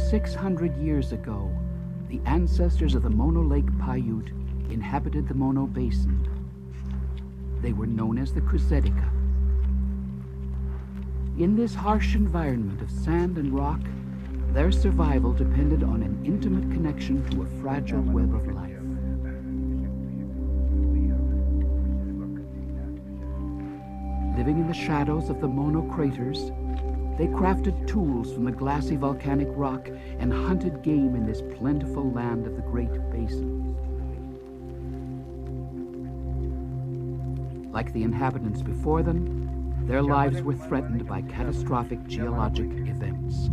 600 years ago, the ancestors of the Mono Lake Paiute inhabited the Mono Basin. They were known as the Kusetica. In this harsh environment of sand and rock, their survival depended on an intimate connection to a fragile web of life. Living in the shadows of the Mono craters, they crafted tools from the glassy volcanic rock and hunted game in this plentiful land of the Great Basin. Like the inhabitants before them, their lives were threatened by catastrophic geologic events.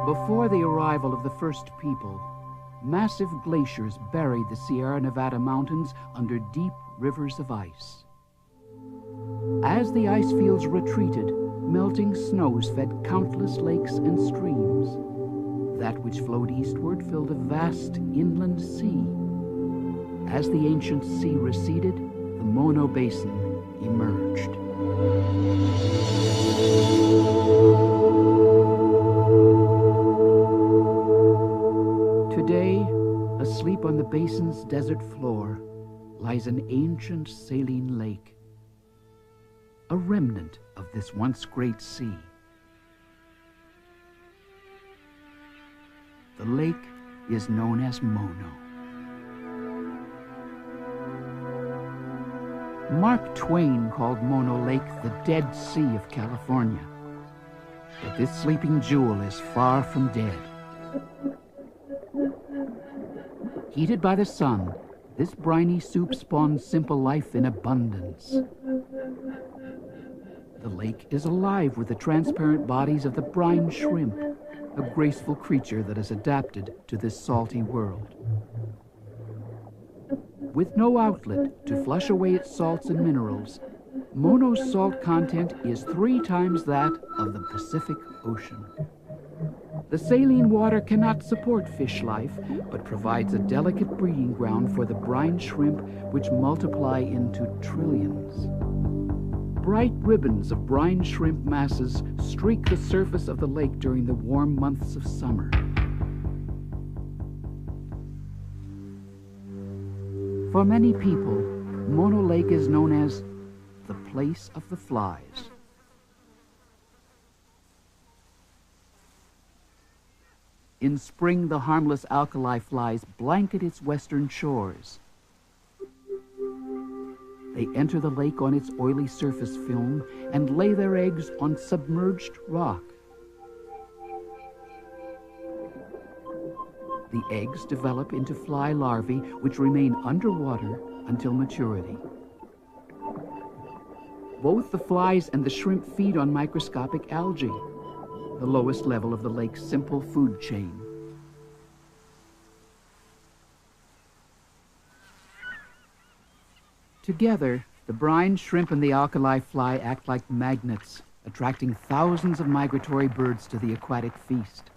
Before the arrival of the first people, massive glaciers buried the Sierra Nevada mountains under deep rivers of ice. As the ice fields retreated, melting snows fed countless lakes and streams. That which flowed eastward filled a vast inland sea. As the ancient sea receded, the Mono Basin emerged. Today, asleep on the basin's desert floor, lies an ancient saline lake, a remnant of this once great sea. The lake is known as Mono. Mark Twain called Mono Lake the Dead Sea of California. But this sleeping jewel is far from dead. Heated by the sun, this briny soup spawns simple life in abundance. The lake is alive with the transparent bodies of the brine shrimp, a graceful creature that has adapted to this salty world. With no outlet to flush away its salts and minerals, Mono's salt content is 3 times that of the Pacific Ocean. The saline water cannot support fish life, but provides a delicate breeding ground for the brine shrimp, which multiply into trillions. Bright ribbons of brine shrimp masses streak the surface of the lake during the warm months of summer. For many people, Mono Lake is known as the place of the flies. In spring, the harmless alkali flies blanket its western shores. They enter the lake on its oily surface film and lay their eggs on submerged rock. The eggs develop into fly larvae, which remain underwater until maturity. Both the flies and the shrimp feed on microscopic algae, the lowest level of the lake's simple food chain. Together, the brine shrimp and the alkali fly act like magnets, attracting thousands of migratory birds to the aquatic feast.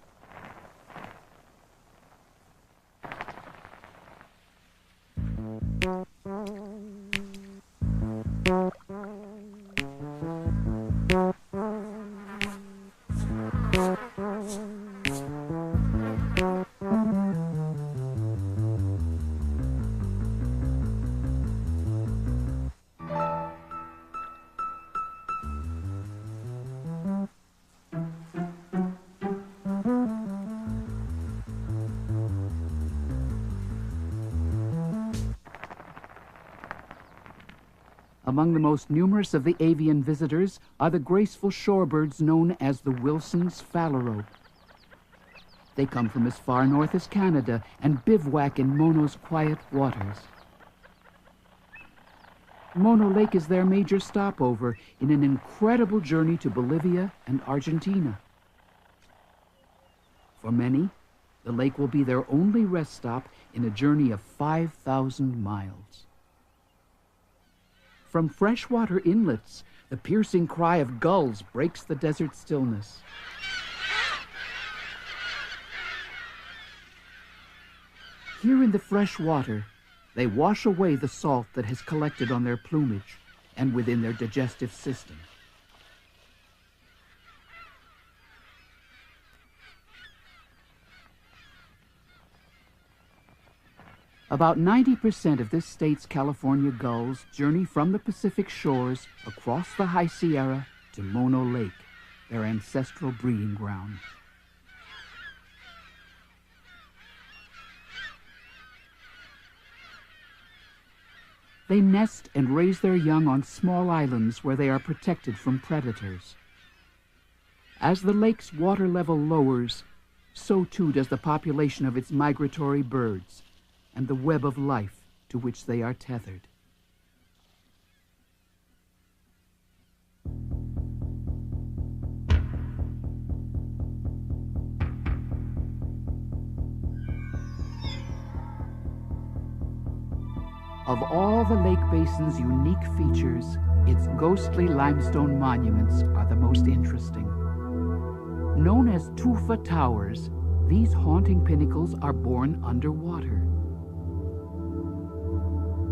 Among the most numerous of the avian visitors are the graceful shorebirds known as the Wilson's phalarope. They come from as far north as Canada and bivouac in Mono's quiet waters. Mono Lake is their major stopover in an incredible journey to Bolivia and Argentina. For many, the lake will be their only rest stop in a journey of 5,000 miles. From freshwater inlets, the piercing cry of gulls breaks the desert stillness. Here in the fresh water, they wash away the salt that has collected on their plumage and within their digestive system. About 90% of this state's California gulls journey from the Pacific shores across the High Sierra to Mono Lake, their ancestral breeding ground. They nest and raise their young on small islands where they are protected from predators. As the lake's water level lowers, so too does the population of its migratory birds and the web of life to which they are tethered. Of all the lake basin's unique features, its ghostly limestone monuments are the most interesting. Known as tufa towers, these haunting pinnacles are born underwater.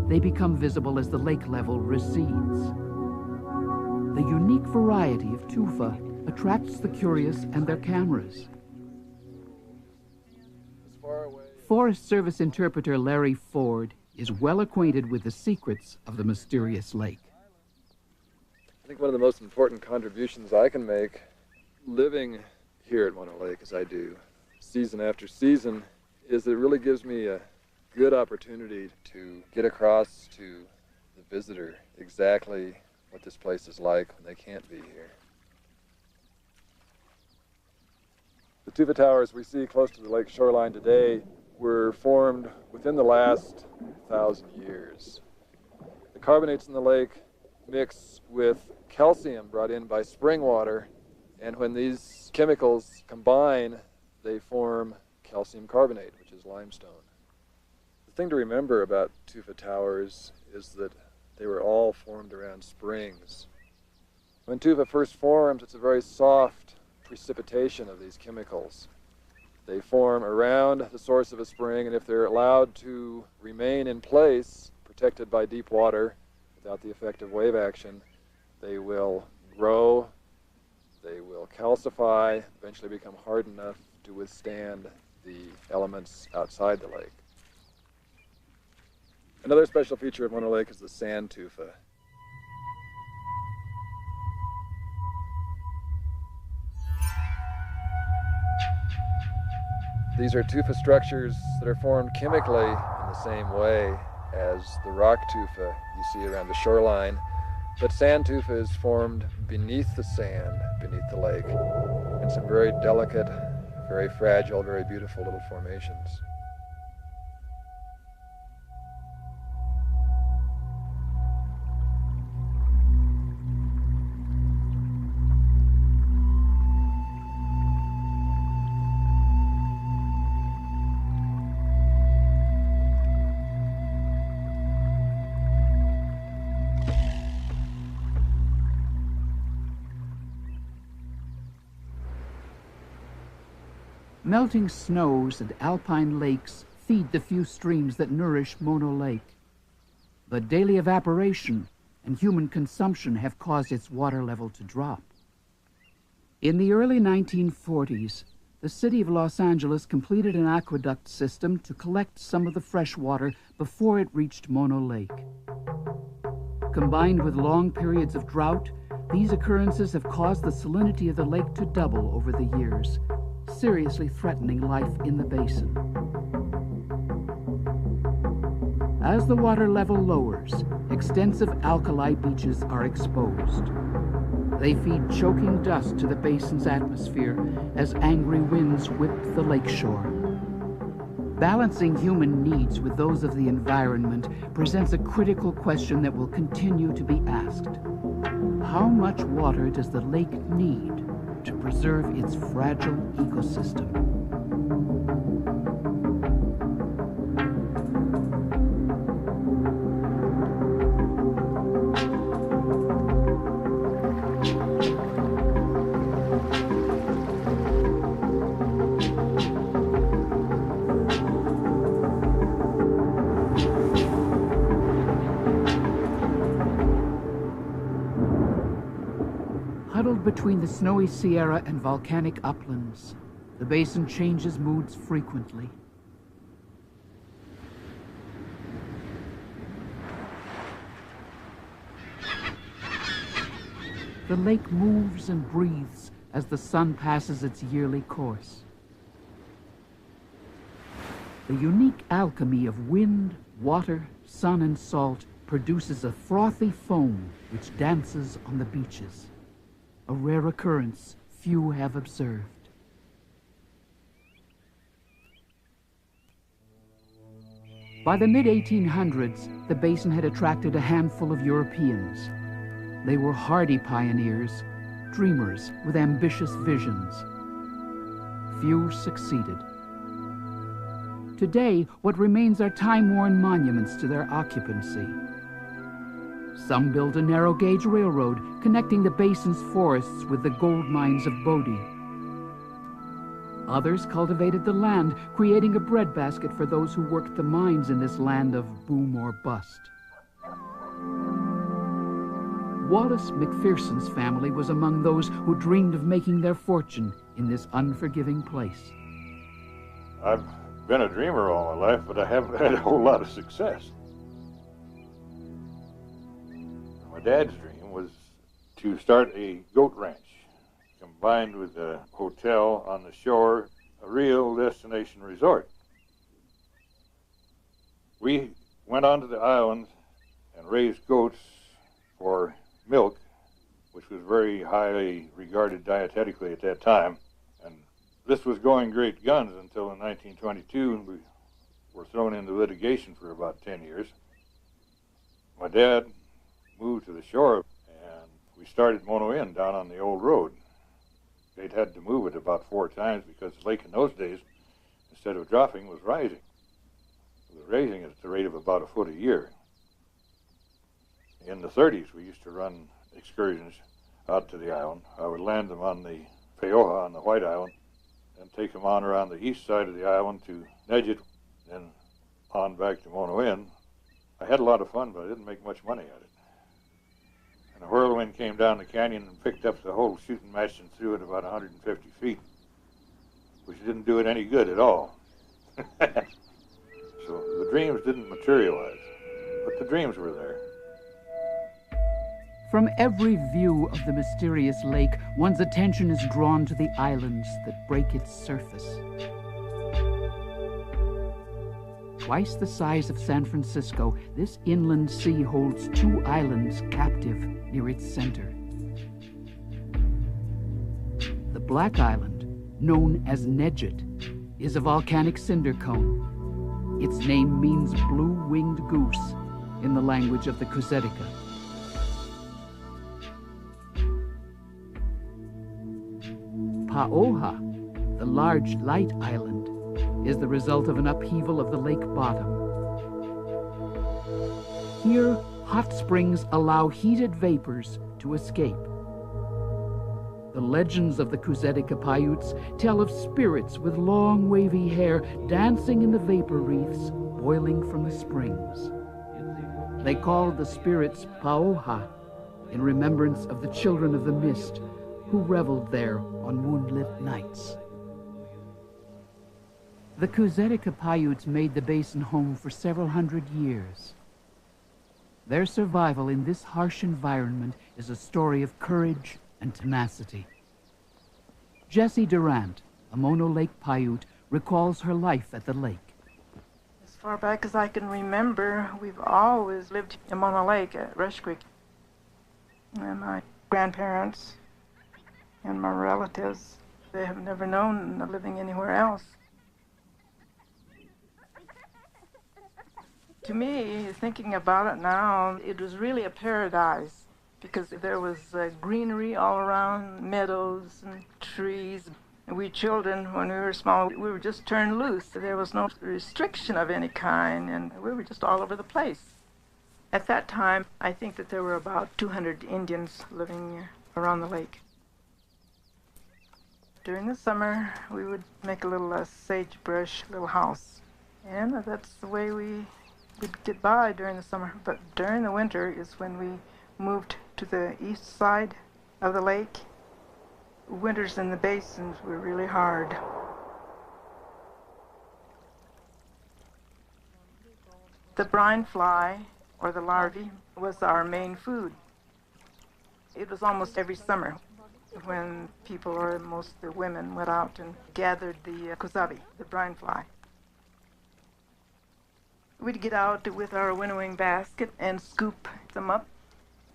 They become visible as the lake level recedes. The unique variety of tufa attracts the curious and their cameras. Forest Service interpreter Larry Ford is well acquainted with the secrets of the mysterious lake. I think one of the most important contributions I can make living here at Mono Lake, as I do season after season, is it really gives me a good opportunity to get across to the visitor exactly what this place is like when they can't be here. The tufa towers we see close to the lake shoreline today were formed within the last 1,000 years. The carbonates in the lake mix with calcium brought in by spring water, and when these chemicals combine, they form calcium carbonate, which is limestone. The thing to remember about tufa towers is that they were all formed around springs. When tufa first forms, it's a very soft precipitation of these chemicals. They form around the source of a spring, and if they're allowed to remain in place, protected by deep water, without the effect of wave action, they will grow, they will calcify, eventually become hard enough to withstand the elements outside the lake. Another special feature of Mono Lake is the sand tufa. These are tufa structures that are formed chemically in the same way as the rock tufa you see around the shoreline, but sand tufa is formed beneath the sand, beneath the lake, in some very delicate, very fragile, very beautiful little formations. Melting snows and alpine lakes feed the few streams that nourish Mono Lake. But daily evaporation and human consumption have caused its water level to drop. In the early 1940s, the city of Los Angeles completed an aqueduct system to collect some of the fresh water before it reached Mono Lake. Combined with long periods of drought, these occurrences have caused the salinity of the lake to double over the years, seriously threatening life in the basin. As the water level lowers, extensive alkali beaches are exposed. They feed choking dust to the basin's atmosphere as angry winds whip the lakeshore. Balancing human needs with those of the environment presents a critical question that will continue to be asked. How much water does the lake need to preserve its fragile ecosystem? Huddled between the snowy Sierra and volcanic uplands, the basin changes moods frequently. The lake moves and breathes as the sun passes its yearly course. The unique alchemy of wind, water, sun, and salt produces a frothy foam which dances on the beaches. A rare occurrence few have observed. By the mid-1800s, the basin had attracted a handful of Europeans. They were hardy pioneers, dreamers with ambitious visions. Few succeeded. Today, what remains are time-worn monuments to their occupancy. Some built a narrow-gauge railroad connecting the basin's forests with the gold mines of Bodie. Others cultivated the land, creating a breadbasket for those who worked the mines in this land of boom or bust. Wallace McPherson's family was among those who dreamed of making their fortune in this unforgiving place. I've been a dreamer all my life, but I haven't had a whole lot of success. My dad's dream was to start a goat ranch, combined with a hotel on the shore, a real destination resort. We went onto the island and raised goats for milk, which was very highly regarded dietetically at that time. And this was going great guns until in 1922 we were thrown into litigation for about 10 years. My dad moved to the shore and we started Mono Inn down on the old road. They'd had to move it about 4 times because the lake in those days, instead of dropping, was rising. It was raising at the rate of about a foot a year. In the 30s, we used to run excursions out to the island. I would land them on the Tioga on the White Island and take them on around the east side of the island to Nedget, then on back to Mono Inn. I had a lot of fun, but I didn't make much money at it. And a whirlwind came down the canyon and picked up the whole shooting match and threw it about 150 feet, which didn't do it any good at all. So the dreams didn't materialize, but the dreams were there. From every view of the mysterious lake, one's attention is drawn to the islands that break its surface. Twice the size of San Francisco, this inland sea holds 2 islands captive near its center. The Black Island, known as Nedget, is a volcanic cinder cone. Its name means blue-winged goose in the language of the Kusetica. Paoha, the large light island, is the result of an upheaval of the lake bottom. Here, hot springs allow heated vapors to escape. The legends of the Kusetica Paiutes tell of spirits with long wavy hair dancing in the vapor wreaths boiling from the springs. They called the spirits Paoha in remembrance of the children of the mist who reveled there on moonlit nights. The Kusetica Paiutes made the basin home for several hundred years. Their survival in this harsh environment is a story of courage and tenacity. Jessie Durant, a Mono Lake Paiute, recalls her life at the lake. far back as I can remember, we've always lived in Mono Lake at Rush Creek. And my grandparents and my relatives, they have never known of living anywhere else. To me, thinking about it now, it was really a paradise because there was greenery all around, meadows and trees. And we children, when we were small, we were just turned loose. There was no restriction of any kind, and we were just all over the place. At that time, I think that there were about 200 Indians living around the lake. During the summer, we would make a little sagebrush little house, and that's the way we would get by during the summer. But during the winter is when we moved to the east side of the lake. Winters in the basins were really hard. The brine fly, or the larvae, was our main food. It was almost every summer when people, or most the women, went out and gathered the kusabi, the brine fly. We'd get out with our winnowing basket and scoop them up.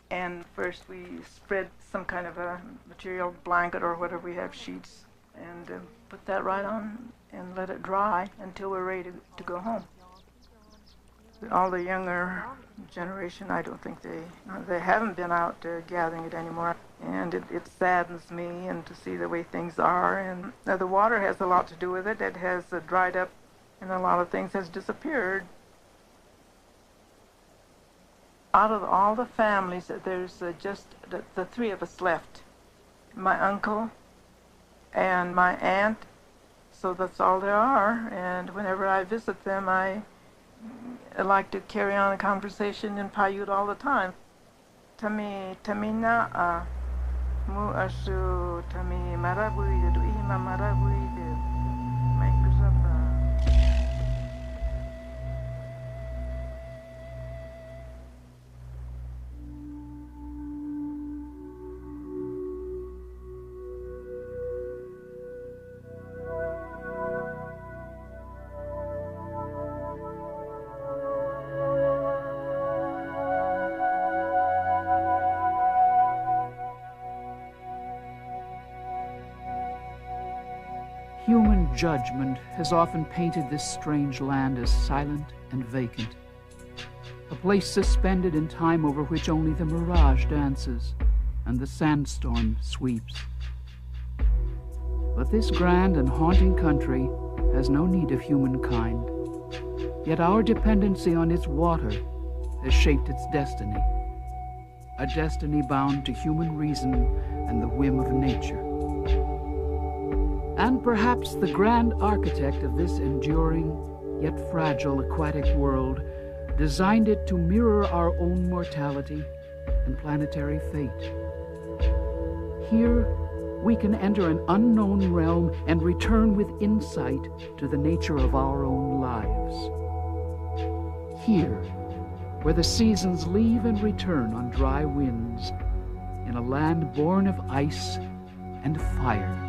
And first we spread some kind of a material, blanket or whatever we have, sheets, and put that right on and let it dry until we're ready to go home. All the younger generation, I don't think they haven't been out gathering it anymore. And it saddens me and to see the way things are. And the water has a lot to do with it. It has dried up and a lot of things has disappeared. Out of all the families, there's just the three of us left. My uncle and my aunt, so that's all there are. And whenever I visit them, I like to carry on a conversation in Paiute all the time. Tami na'a mu asu tami marabui de ima marabui de maikuzapa. Human judgment has often painted this strange land as silent and vacant, a place suspended in time over which only the mirage dances and the sandstorm sweeps. But this grand and haunting country has no need of humankind, yet our dependency on its water has shaped its destiny, a destiny bound to human reason and the whim of nature. And perhaps the grand architect of this enduring, yet fragile aquatic world designed it to mirror our own mortality and planetary fate. Here, we can enter an unknown realm and return with insight to the nature of our own lives. Here, where the seasons leave and return on dry winds, in a land born of ice and fire.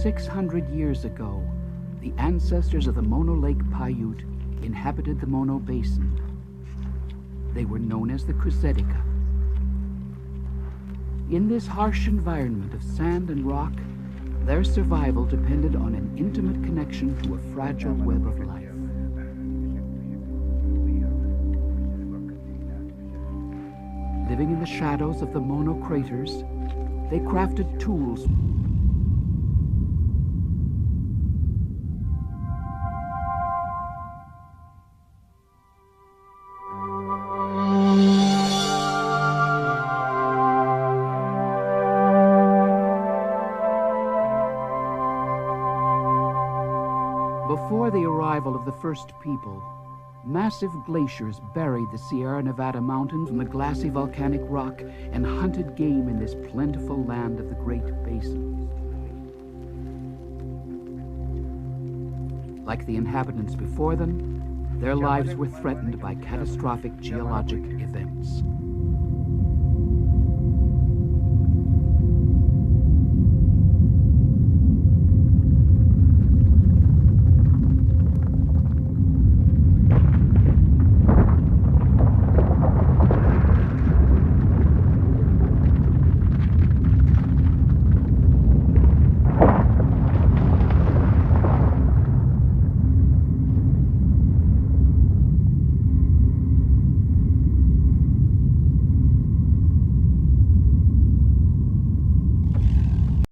600 years ago, the ancestors of the Mono Lake Paiute inhabited the Mono Basin. They were known as the Kusetika. In this harsh environment of sand and rock, their survival depended on an intimate connection to a fragile web of life. Living in the shadows of the Mono craters, they crafted tools Before the arrival of the first people, massive glaciers buried the Sierra Nevada mountains in the glassy volcanic rock and hunted game in this plentiful land of the Great Basin. Like the inhabitants before them, their lives were threatened by catastrophic geologic events.